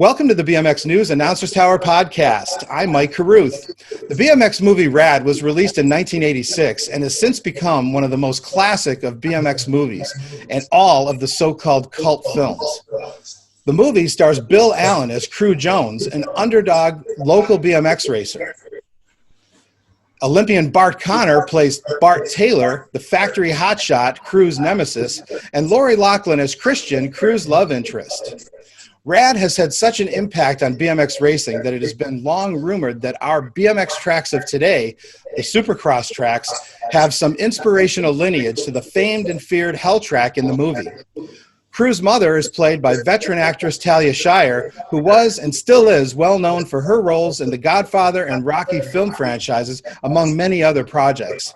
Welcome to the BMX News Announcers Tower podcast. I'm Mike Carruth. The BMX movie RAD was released in 1986 and has since become one of the most classic of BMX movies and all of the so-called cult films. The movie stars Bill Allen as Crew Jones, an underdog local BMX racer. Olympian Bart Connor plays Bart Taylor, the factory hotshot, Crew's nemesis, and Lori Loughlin as Christian, Crew's love interest. RAD has had such an impact on BMX racing that it has been long rumored that our BMX tracks of today, the Supercross tracks, have some inspirational lineage to the famed and feared Hell track in the movie. Crew's mother is played by veteran actress Talia Shire, who was and still is well known for her roles in the Godfather and Rocky film franchises, among many other projects.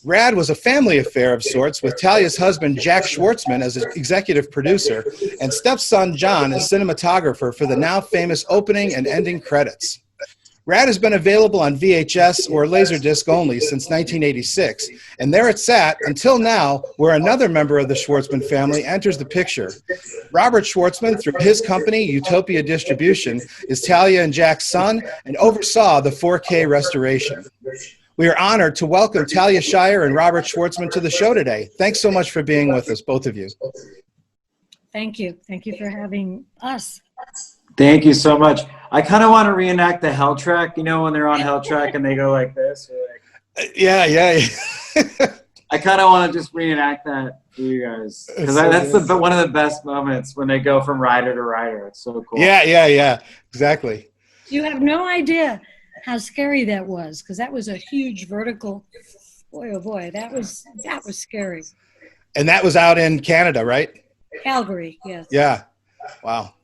RAD was a family affair of sorts, with Talia's husband Jack Schwartzman as executive producer and stepson John as cinematographer for the now famous opening and ending credits. RAD has been available on VHS or Laserdisc only since 1986, and there it sat until now, where another member of the Schwartzman family enters the picture. Robert Schwartzman, through his company, Utopia Distribution, is Talia and Jack's son and oversaw the 4K restoration. We are honored to welcome Talia Shire and Robert Schwartzman to the show today. Thanks so much for being with us, both of you. Thank you. Thank you for having us. Thank you so much. I kind of want to reenact the Hell track, you know, when they're on Hell track and they go like this. Yeah. I kind of want to just reenact that for you guys. Because that's one of the best moments when they go from rider to rider. It's so cool. Yeah. Exactly. You have no idea how scary that was, because that was a huge vertical. Boy, oh boy, that was scary. And that was out in Canada, right? Calgary, yes. Yeah. Wow.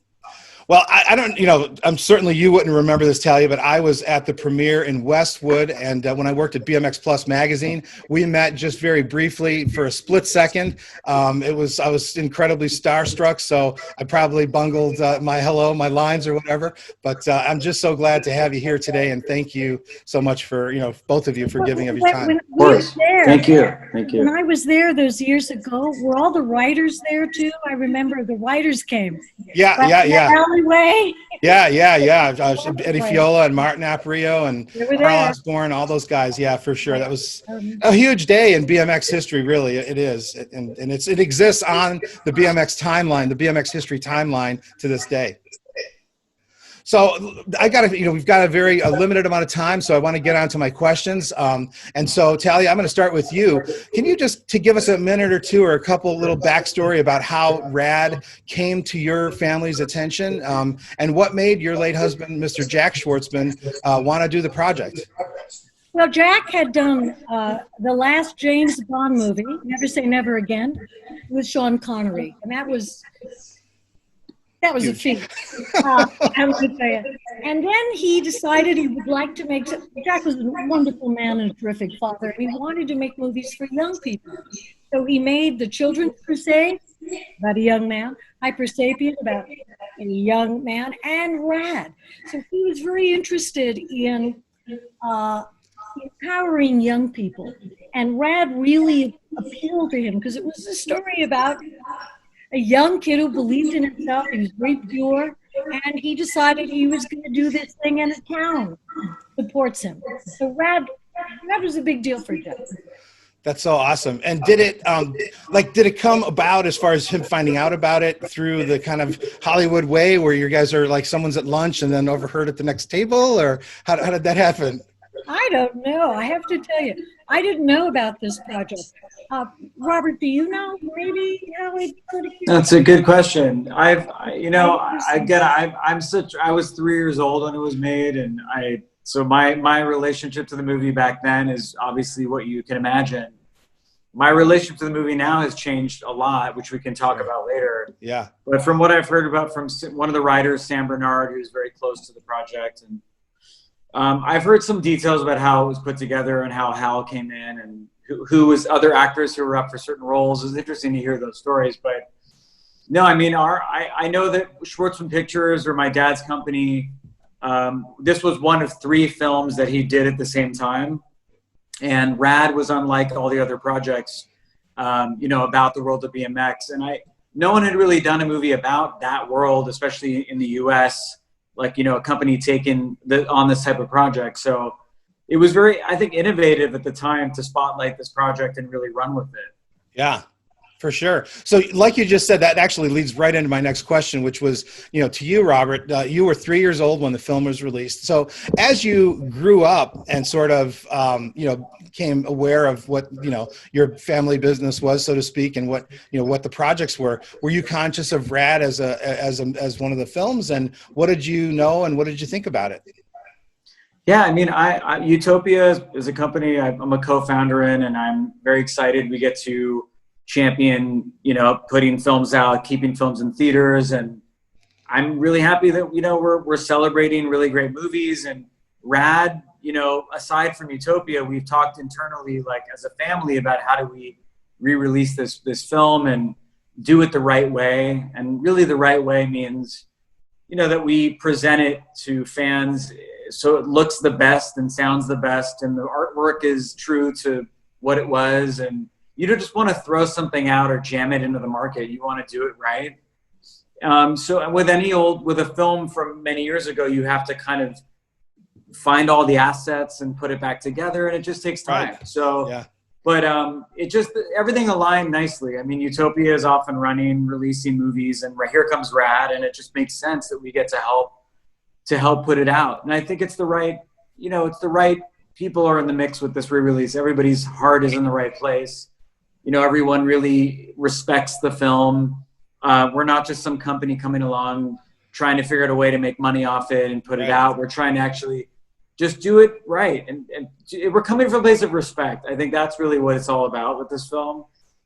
Well, I don't, I'm certainly, you wouldn't remember this, Talia, but I was at the premiere in Westwood, and when I worked at BMX Plus magazine, we met just very briefly for a split second. I was incredibly starstruck, so I probably bungled my lines or whatever, but I'm just so glad to have you here today, and thank you so much for, both of you for giving of your time. Of course. Thank you. When I was there those years ago, were all the writers there too? I remember the writers came. Yeah. Alleyway. Yeah. Eddie Fiola and Martin Aprio and Carl Osborne, all those guys. Yeah, for sure. That was a huge day in BMX history. Really, it is, and it exists on the BMX timeline, the BMX history timeline to this day. So we've got a very limited amount of time, so I want to get on to my questions. And so, Talia, I'm going to start with you. Can you just to give us a minute or two or a couple little backstory about how RAD came to your family's attention and what made your late husband, Mr. Jack Schwartzman, want to do the project? Well, Jack had done the last James Bond movie, Never Say Never Again, with Sean Connery, and that was a feat, I would say. And then he decided he would like to make, Jack was a wonderful man and a terrific father, and he wanted to make movies for young people. So he made The Children's Crusade, about a young man, Hyper Sapien, about a young man, and RAD. So he was very interested in empowering young people. And RAD really appealed to him because it was a story about a young kid who believed in himself. He was very pure, and he decided he was going to do this thing, and a town supports him. So RAD was a big deal for Jeff. That's so awesome. And did it come about as far as him finding out about it through the kind of Hollywood way, where you guys are like someone's at lunch and then overheard at the next table, or how did that happen? I don't know. I have to tell you, I didn't know about this project. Robert, do you know maybe how it could have? That's a good question. I was 3 years old when it was made, and so my relationship to the movie back then is obviously what you can imagine. My relationship to the movie now has changed a lot, which we can talk about later. Yeah. But from what I've heard about from one of the writers, Sam Bernard, who's very close to the project, and I've heard some details about how it was put together and how Hal came in and who was other actors who were up for certain roles. It's interesting to hear those stories. But no, I mean, I know that Schwartzman Pictures, or my dad's company, this was one of 3 films that he did at the same time. And RAD was unlike all the other projects, about the world of BMX. And no one had really done a movie about that world, especially in the US, like, you know, a company taking on this type of project. So it was very, I think, innovative at the time to spotlight this project and really run with it. Yeah, for sure. So like you just said, that actually leads right into my next question, which was, you know, to you, Robert, you were 3 years old when the film was released. So as you grew up and sort of, you know, became aware of what, you know, your family business was, so to speak, and what, you know, what the projects were you conscious of RAD as one of the films? And what did you know, and what did you think about it? Yeah, I mean, Utopia is a company I'm a co-founder in, and I'm very excited we get to champion, you know, putting films out, keeping films in theaters, and I'm really happy that, you know, we're celebrating really great movies. And RAD, you know, aside from Utopia, we've talked internally, like as a family, about how do we re-release this film and do it the right way. And really the right way means, you know, that we present it to fans so it looks the best and sounds the best and the artwork is true to what it was. And you don't just want to throw something out or jam it into the market. You want to do it right. So with a film from many years ago, you have to kind of find all the assets and put it back together, and it just takes time. Right. So, yeah. But it just, everything aligned nicely. I mean, Utopia is off and running, releasing movies, and here comes RAD, and it just makes sense that we get to help put it out. And I think it's the right, you know, it's the right people are in the mix with this re-release. Everybody's heart is in the right place. You know, everyone really respects the film. We're not just some company coming along trying to figure out a way to make money off it and put it out. We're trying to actually just do it right. And we're coming from a place of respect. I think that's really what it's all about with this film.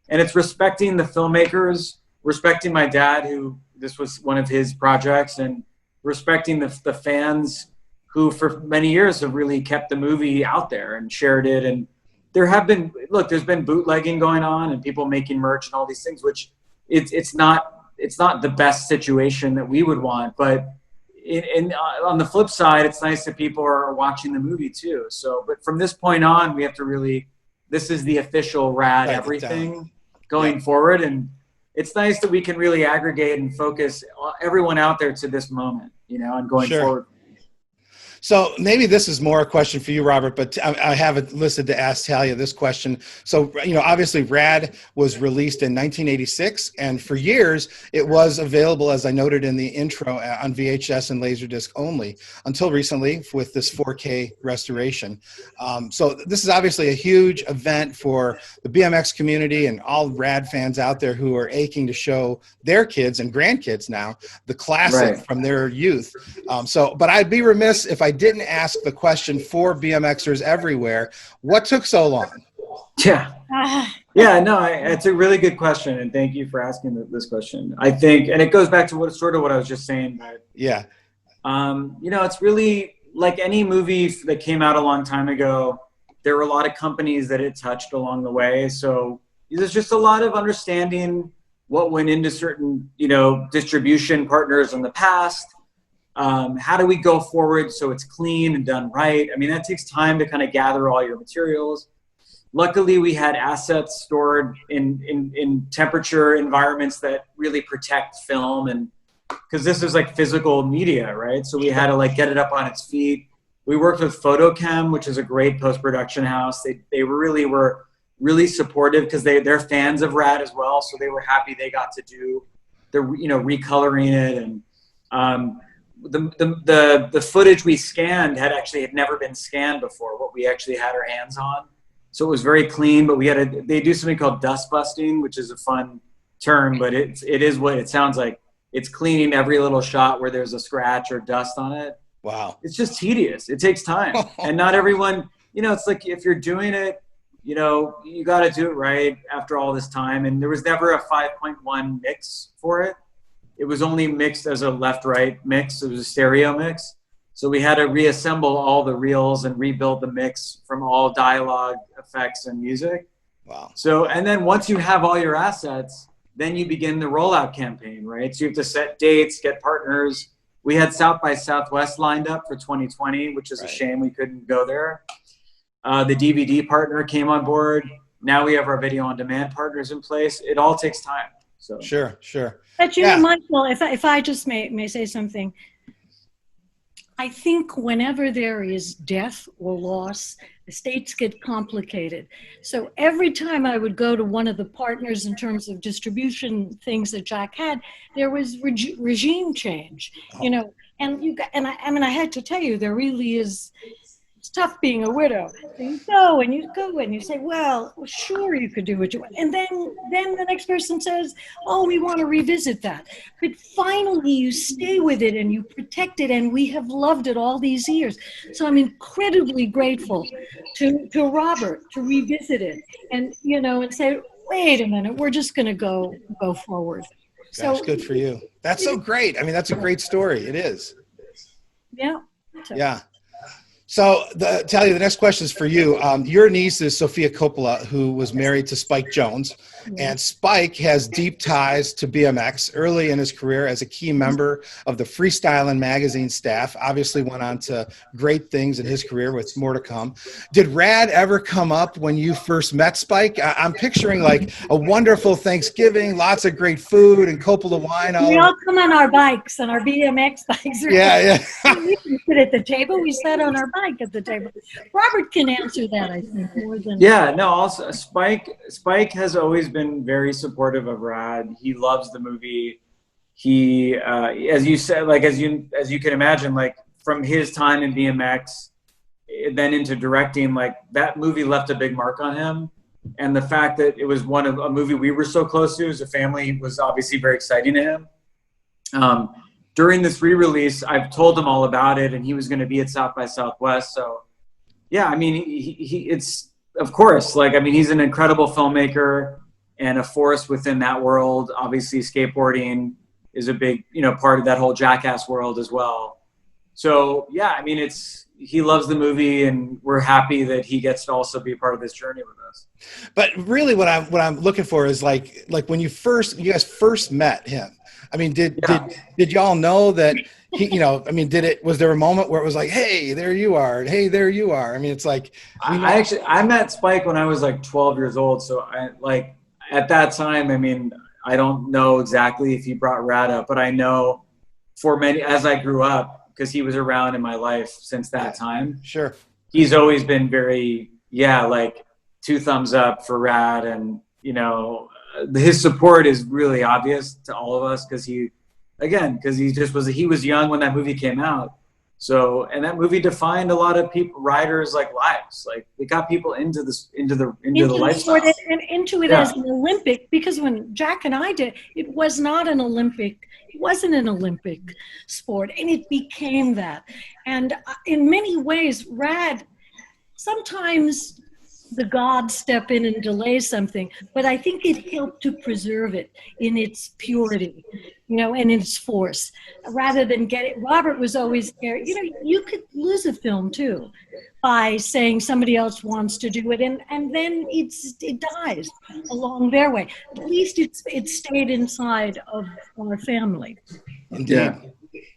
And it's respecting the filmmakers, respecting my dad, who this was one of his projects, and respecting the fans who for many years have really kept the movie out there and shared it. And there's been bootlegging going on and people making merch and all these things, which it's not the best situation that we would want. But on the flip side, it's nice that people are watching the movie too. So, but from this point on, we have to really, this is the official RAD everything going forward. And it's nice that we can really aggregate and focus everyone out there to this moment, you know, and going forward. So maybe this is more a question for you, Robert, but I have it listed to ask Talia this question. So, you know, obviously RAD was released in 1986, and for years it was available, as I noted in the intro, on VHS and Laserdisc only, until recently with this 4K restoration. So this is obviously a huge event for the BMX community and all RAD fans out there who are aching to show their kids and grandkids now the classic from their youth. But I'd be remiss if I didn't ask the question for BMXers everywhere: what took so long? Yeah, no, it's a really good question, and thank you for asking this question. I think, and it goes back to what I was just saying. But you know, it's really like any movie that came out a long time ago. There were a lot of companies that it touched along the way, so there's just a lot of understanding what went into certain, you know, distribution partners in the past. How do we go forward so it's clean and done right? I mean, that takes time to kind of gather all your materials. Luckily, we had assets stored in temperature environments that really protect film, and because this is like physical media, right? So we had to like get it up on its feet. We worked with Photochem, which is a great post-production house. They were really supportive because they're fans of RAD as well, so they were happy they got to do the, you know, recoloring it. And the footage we scanned had never been scanned before, what we actually had our hands on. So it was very clean, but they do something called dust busting, which is a fun term, but it is what it sounds like. It's cleaning every little shot where there's a scratch or dust on it. Wow. It's just tedious. It takes time. And not everyone, you know, it's like if you're doing it, you know, you got to do it right after all this time. And there was never a 5.1 mix for it. It was only mixed as a left-right mix. It was a stereo mix. So we had to reassemble all the reels and rebuild the mix from all dialogue, effects, and music. Wow. So, and then once you have all your assets, then you begin the rollout campaign, right? So you have to set dates, get partners. We had South by Southwest lined up for 2020, which is a shame we couldn't go there. The DVD partner came on board. Now we have our video on demand partners in place. It all takes time. So Sure. But you know, Michael, if I just may say something, I think whenever there is death or loss, estates get complicated. So every time I would go to one of the partners in terms of distribution things that Jack had, there was regime change, you know. And I mean, I had to tell you, there really is. It's tough being a widow. So you go and you say, well, sure, you could do what you want. And then the next person says, oh, we want to revisit that. But finally you stay with it and you protect it, and we have loved it all these years. So I'm incredibly grateful to Robert to revisit it and, you know, and say, wait a minute, we're just going to go forward. Gosh, good for you. That's so great. I mean, that's a great story. It is. Yeah. Yeah. So, Talia, the next question is for you. Your niece is Sofia Coppola, who was married to Spike Jonze, and Spike has deep ties to BMX early in his career as a key member of the Freestylin' magazine staff. Obviously went on to great things in his career with more to come. Did RAD ever come up when you first met Spike? I'm picturing like a wonderful Thanksgiving, lots of great food and Coppola wine. We all come on our bikes and our BMX bikes. Yeah. We didn't sit at the table. We sat on our bike at the table. Robert can answer that, I think, more than. Yeah, no. Also, Spike has always been very supportive of RAD. He loves the movie. He, as you said, like as you can imagine, like from his time in BMX, then into directing, like that movie left a big mark on him. And the fact that it was a movie we were so close to as a family was obviously very exciting to him. During this re-release, I've told him all about it, and he was going to be at South by Southwest. So, yeah, I mean, it's of course, like, I mean, he's an incredible filmmaker and a force within that world. Obviously, skateboarding is a big, you know, part of that whole Jackass world as well. So, yeah, I mean, he loves the movie, and we're happy that he gets to also be a part of this journey with us. But really, what I'm looking for is like when you guys first met him. I mean, did y'all know that he, you know, I mean, was there a moment where it was like, hey, there you are. Hey, there you are. I mean, it's like, I met Spike when I was like 12 years old. So at that time, I mean, I don't know exactly if he brought RAD up, but I know as I grew up, because he was around in my life since that time. Sure. He's always been very, like 2 thumbs up for RAD, and, you know, his support is really obvious to all of us because he was young when that movie came out. So, and that movie defined a lot of riders' like lives. Like it got people into the lifestyle. And into it as an Olympic, because when Jack and I did, it was not an Olympic. It wasn't an Olympic sport, and it became that. And in many ways, RAD, sometimes the gods step in and delay something, but I think it helped to preserve it in its purity, you know, and in its force, rather than Robert was always scared. You know, you could lose a film too by saying somebody else wants to do it, and then it dies along their way. At least it stayed inside of our family. Indeed.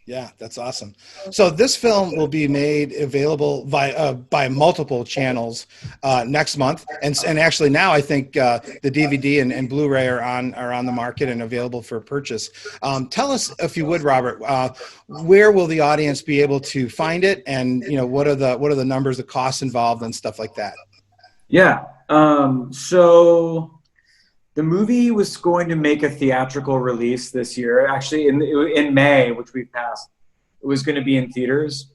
Yeah, that's awesome. So this film will be made available by multiple channels next month, and actually now I think the DVD and Blu-ray are on the market and available for purchase. Tell us, if you would, Robert, where will the audience be able to find it, and you know what are the numbers, the costs involved, and stuff like that? Yeah. So the movie was going to make a theatrical release this year, actually in May, which we passed. It was going to be in theaters.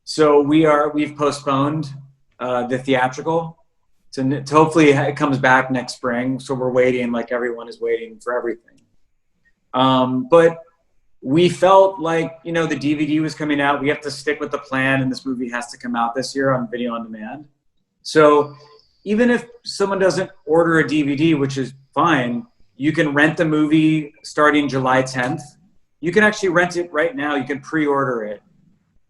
So we've postponed the theatrical to hopefully it comes back next spring. So we're waiting, like everyone is waiting for everything. But we felt like, you know, the DVD was coming out. We have to stick with the plan, and this movie has to come out this year on video on demand. So even if someone doesn't order a DVD, which is fine, you can rent the movie starting July 10th. You can actually rent it right now. You can pre-order it,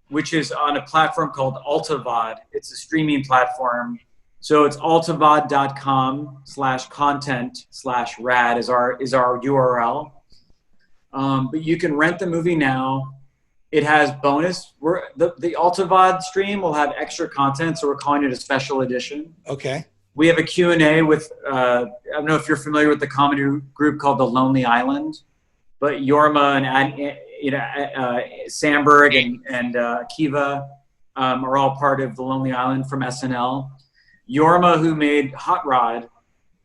which is on a platform called AltaVod. It's a streaming platform. So it's altavod.com/content/rad is our URL. But you can rent the movie now. It has bonus. The AltaVod stream will have extra content, so we're calling it a special edition. Okay. We have a Q&A with, I don't know if you're familiar with the comedy group called The Lonely Island, but Yorma and Sandberg and Akiva are all part of The Lonely Island from SNL. Yorma, who made Hot Rod,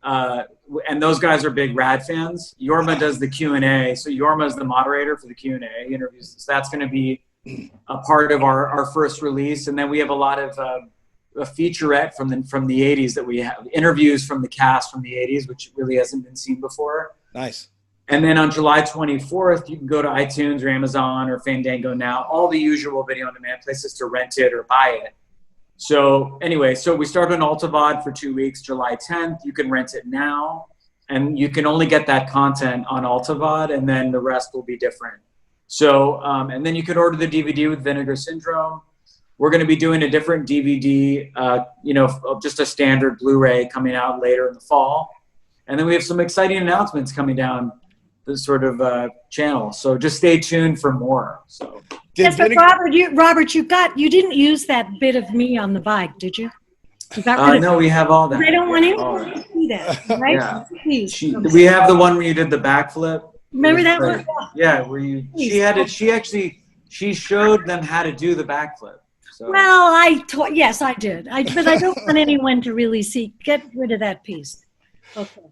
and those guys are big RAD fans. Yorma does the Q&A, so Yorma is the moderator for the Q&A interviews. So that's going to be a part of our first release, and then we have a lot of a featurette from the 80s that we have, interviews from the cast from the 80s, which really hasn't been seen before. Nice. And then on July 24th, you can go to iTunes or Amazon or Fandango now, all the usual video on demand places to rent it or buy it. So anyway, so we started on AltaVod for 2 weeks, July 10th. You can rent it now, and you can only get that content on AltaVod, and then the rest will be different. So, and then you can order the DVD with Vinegar Syndrome. We're going to be doing a different DVD, just a standard Blu-ray coming out later in the fall. And then we have some exciting announcements coming down this sort of channel. So just stay tuned for more. So. Yes, but Robert, you didn't use that bit of me on the bike, did you? No, we have all that. I don't want anyone to see that, right? Yeah. Please. We have the one where you did the backflip. Remember that one? Yeah, where she showed them how to do the backflip. So. Well, yes, I did. But I don't want anyone to really see. Get rid of that piece. Okay.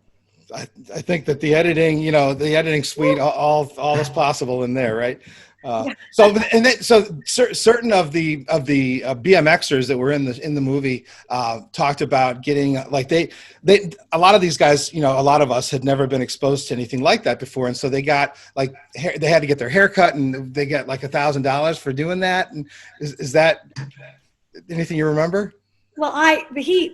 I think that the editing suite, all is possible in there, right? Certain of the BMXers that were in the movie talked about getting a lot of these guys, a lot of us had never been exposed to anything like that before, and so they got they had to get their hair cut, and they get $1,000 for doing that. And is that anything you remember? Well, they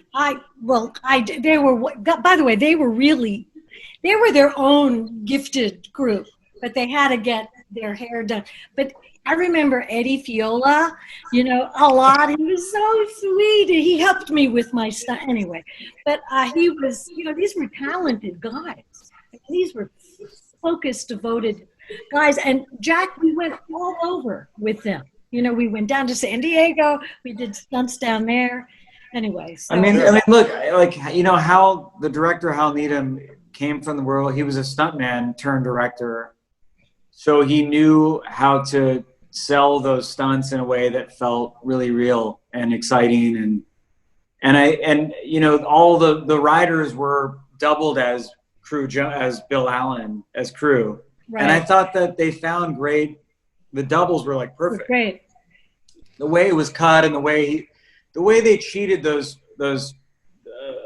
were, by the way, they were their own gifted group, but they had to get their hair done. But I remember Eddie Fiola, a lot. He was so sweet. He helped me with my stuff anyway. But he was, these were talented guys. These were focused, devoted guys. And Jack, we went all over with them. We went down to San Diego. We did stunts down there. Anyway, so. I mean, look, how the director Hal Needham came from the world. He was a stuntman turned director, so he knew how to sell those stunts in a way that felt really real and exciting. And all the riders were doubled as crew, as Bill Allen as crew, right. And I thought that they found great. The doubles were perfect. Great. The way it was cut and the way they cheated those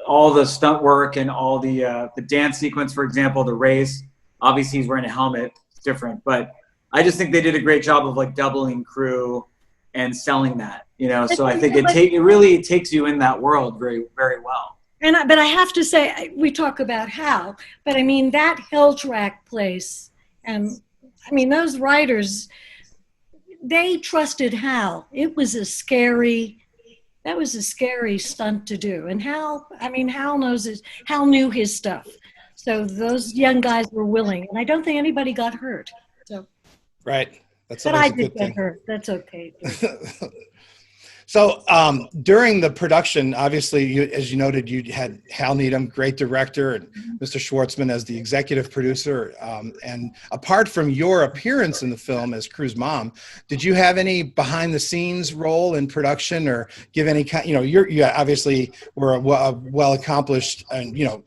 all the stunt work and all the dance sequence, for example, the race. Obviously, he's wearing a helmet. It's different, but I just think they did a great job of doubling crew and selling that. So I think it really takes you in that world very, very well. But I have to say, we talk about Hal, but I mean that Hell Track place, and I mean those writers, they trusted Hal. It was a scary. That was a scary stunt to do. And Hal knew his stuff. So those young guys were willing. And I don't think anybody got hurt. So. Right. But I did get hurt. That's okay. So during the production, obviously, as you noted, you had Hal Needham, great director, and Mr. Schwartzman as the executive producer. And apart from your appearance in the film as Crew's mom, did you have any behind-the-scenes role in production, or give any kind? You obviously were a well-accomplished and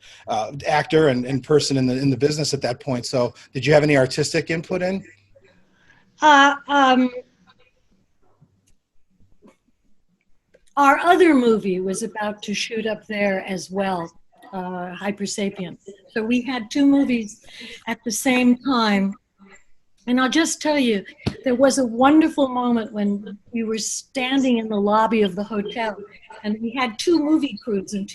actor and person in the business at that point. So did you have any artistic input in? Our other movie was about to shoot up there as well, Hypersapien. So we had two movies at the same time. And I'll just tell you, there was a wonderful moment when we were standing in the lobby of the hotel, and we had two movie crews. And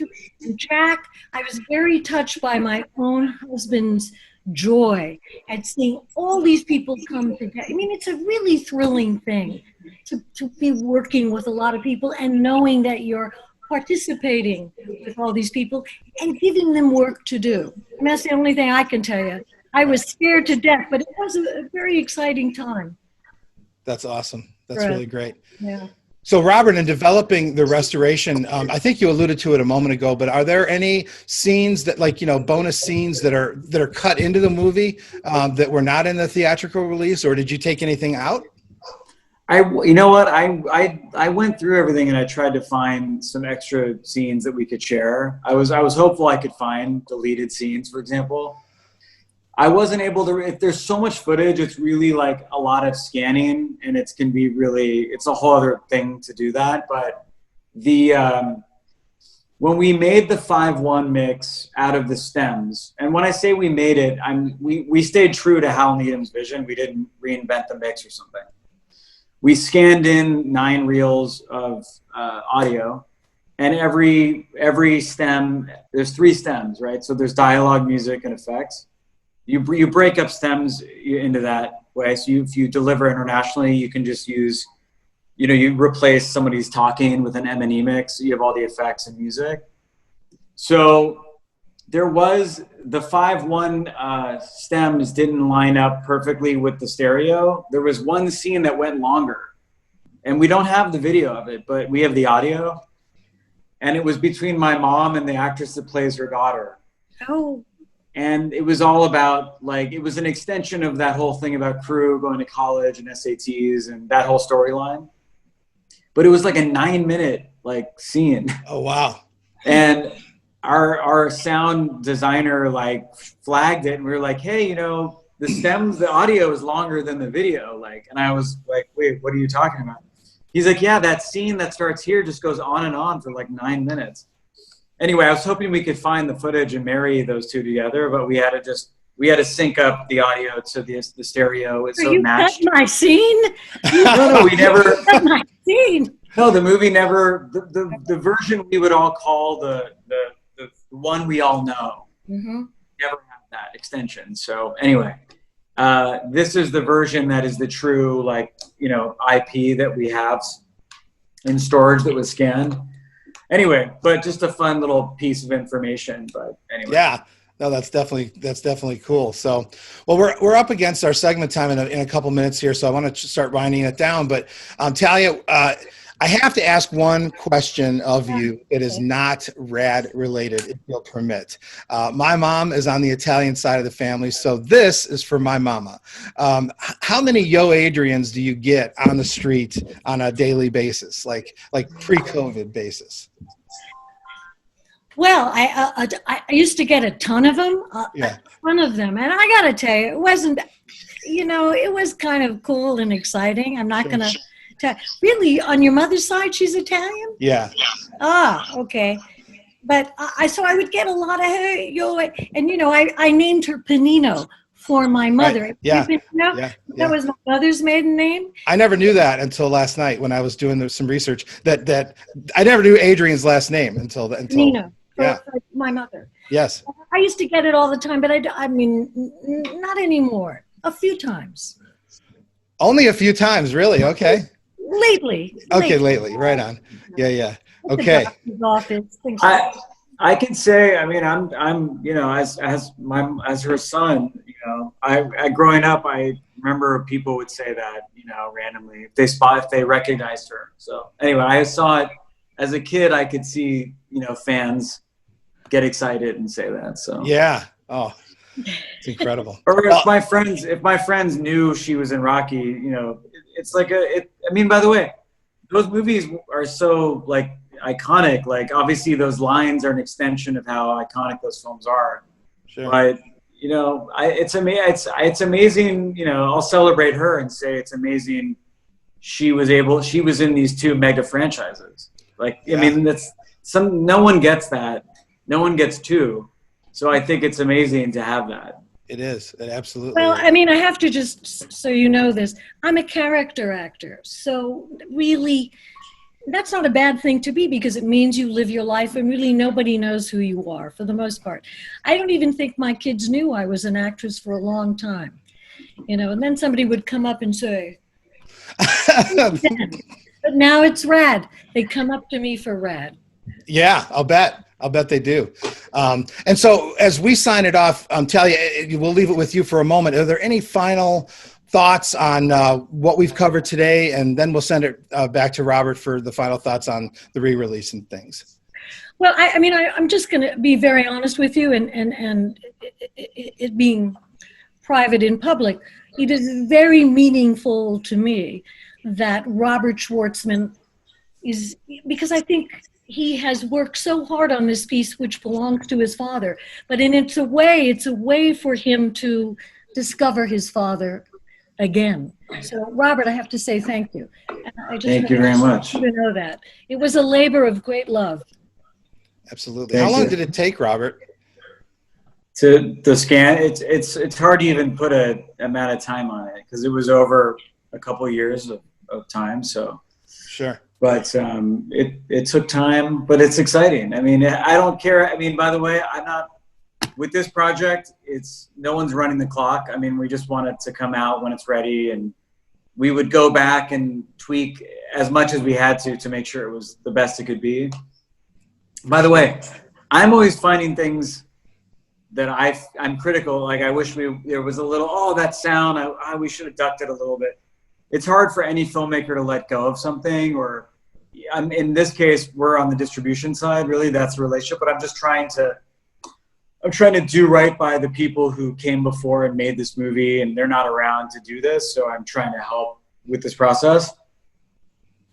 Jack, I was very touched by my own husband's joy at seeing all these people come together. I mean, it's a really thrilling thing to be working with a lot of people and knowing that you're participating with all these people and giving them work to do. And that's the only thing I can tell you. I was scared to death, but it was a very exciting time. That's awesome. That's really great. Yeah. So, Robert, in developing the restoration, I think you alluded to it a moment ago, but are there any scenes that, like, bonus scenes that are cut into the movie that were not in the theatrical release, or did you take anything out? You know what? I went through everything and I tried to find some extra scenes that we could share. I was hopeful I could find deleted scenes, for example. I wasn't able to. If there's so much footage, it's really like a lot of scanning, and it's a whole other thing to do that. But when we made the 5-1 mix out of the stems, and when I say we made it, we stayed true to Hal Needham's vision. We didn't reinvent the mix or something. We scanned in 9 reels of audio, and every stem, there's 3 stems, right? So there's dialogue, music, and effects. You break up stems into that way. So if you deliver internationally, you can just use, you replace somebody's talking with an M&E mix. You have all the effects and music. So there was the 5-1 stems didn't line up perfectly with the stereo. There was one scene that went longer, and we don't have the video of it, but we have the audio. And it was between my mom and the actress that plays her daughter. Oh. And it was all about, like, it was an extension of that whole thing about crew going to college and SATs and that whole storyline. But it was like a 9-minute like scene. Oh, wow. And our sound designer like flagged it, and we were like, hey, the stems, the audio is longer than the video. Like, and I was like, wait, what are you talking about? He's like, yeah, that scene that starts here just goes on and on for like 9 minutes. Anyway, I was hoping we could find the footage and marry those two together, but we had to sync up the audio to the stereo. So it matched. Cut my scene? No, we never. Cut my scene. No, the movie never. The version we would all call the one we all know. Mm-hmm. Never had that extension. So anyway, this is the version that is the true IP that we have in storage that was scanned. Anyway, but just a fun little piece of information. But anyway. Yeah. No, that's definitely cool. So, well, we're up against our segment time in a couple minutes here, so I want to start winding it down. But Talia, I have to ask one question of you. It is not RAD related, if you'll permit. My mom is on the Italian side of the family, so this is for my mama. How many Yo Adrians do you get on the street on a daily basis, like pre-COVID basis? Well, I used to get a ton of them, Yeah. a ton of them. And I got to tell you, it wasn't, it was kind of cool and exciting. I'm not going to tell. Really, on your mother's side, she's Italian? Yeah. Ah, okay. But so I would get a lot of, and I named her Panino for my mother. Right. Yeah. That was my mother's maiden name. I never knew that until last night when I was doing some research. That I never knew Adrian's last name until Panino. Yeah. For my mother. Yes. I used to get it all the time, but I mean, not anymore. A few times. Only a few times, really? Okay. Lately. Okay, lately. Right on. Yeah. Okay. Office, things I can say, I mean, I'm as her son, I growing up, I remember people would say that, randomly if they recognized her. So anyway, I saw it as a kid. I could see, fans get excited and say that. So yeah. Oh, it's incredible. Or if my friends knew she was in Rocky, it's like I mean, by the way, those movies are so like iconic. Like obviously those lines are an extension of how iconic those films are. Sure. But it's amazing. I'll celebrate her and say it's amazing. She was in these 2 mega franchises. Like, I mean, no one gets that. No one gets 2. So I think it's amazing to have that. It is. It absolutely Well, is. I mean, I have to just, so you know this, I'm a character actor. So really, that's not a bad thing to be because it means you live your life and really nobody knows who you are for the most part. I don't even think my kids knew I was an actress for a long time. And then somebody would come up and say, but now it's RAD. They come up to me for RAD. Yeah, I'll bet they do. And so as we sign it off, Talia, we'll leave it with you for a moment. Are there any final thoughts on what we've covered today, and then we'll send it back to Robert for the final thoughts on the re-release and things. Well, I mean, I'm just going to be very honest with you, and it being private in public, it is very meaningful to me that Robert Schwartzman is, because I think he has worked so hard on this piece, which belongs to his father. But it's a way for him to discover his father again. So, Robert, I have to say thank you. And I just Thank you very much. You to know that it was a labor of great love. Absolutely. How long did it take, Robert? To the scan, it's hard to even put a amount of time on it because it was over a couple of years of time. So sure. But it took time, but it's exciting. I mean, I don't care. I mean, by the way, I'm not with this project. It's no one's running the clock. I mean, we just want it to come out when it's ready, and we would go back and tweak as much as we had to make sure it was the best it could be. By the way, I'm always finding things that I'm critical. Like I wish there was a little, that sound, we should have ducked it a little bit. It's hard for any filmmaker to let go of something, or in this case, we're on the distribution side, really, that's the relationship, but I'm trying to do right by the people who came before and made this movie, and they're not around to do this. So I'm trying to help with this process.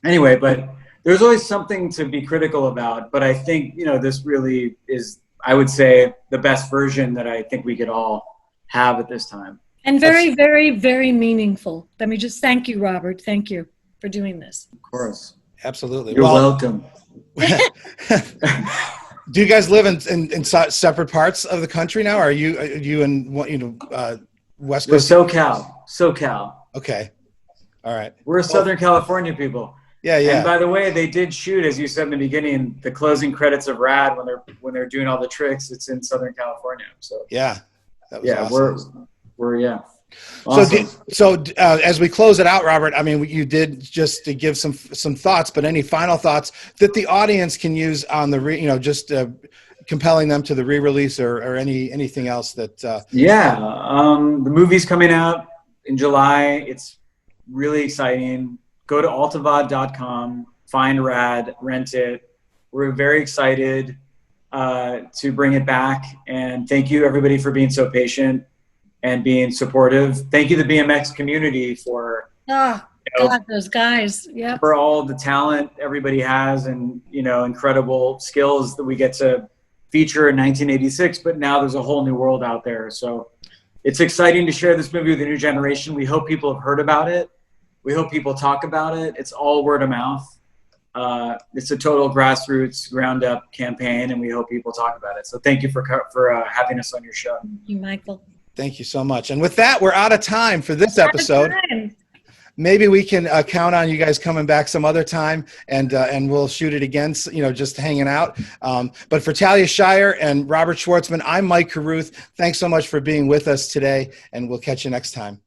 Anyway, but there's always something to be critical about, but I think, this really is, I would say, the best version that I think we could all have at this time. And very, very, very meaningful. Let me just thank you, Robert. Thank you for doing this. Of course. Absolutely. You're welcome. Do you guys live in separate parts of the country now? Are you in West Coast? We're SoCal. Okay. All right. We're Southern California people. Yeah. And by the way, they did shoot, as you said in the beginning, the closing credits of RAD when they're doing all the tricks. It's in Southern California. So yeah, that was awesome. we're awesome. So as we close it out, Robert, I mean, you did just to give some thoughts, but any final thoughts that the audience can use on the compelling them to the re-release or anything else that. The movie's coming out in July. It's really exciting. Go to altavad.com, find RAD, rent it. We're very excited to bring it back. And thank you, everybody, for being so patient and being supportive. Thank you, the BMX community, for those guys. Yeah. For all the talent everybody has, and incredible skills that we get to feature in 1986. But now there's a whole new world out there. So it's exciting to share this movie with the new generation. We hope people have heard about it. We hope people talk about it. It's all word of mouth. It's a total grassroots, ground up campaign, and we hope people talk about it. So thank you for having us on your show. Thank you, Michael. Thank you so much. And with that, we're out of time for this episode. Maybe we can count on you guys coming back some other time, and we'll shoot it again, just hanging out. But for Talia Shire and Robert Schwartzman, I'm Mike Carruth. Thanks so much for being with us today, and we'll catch you next time.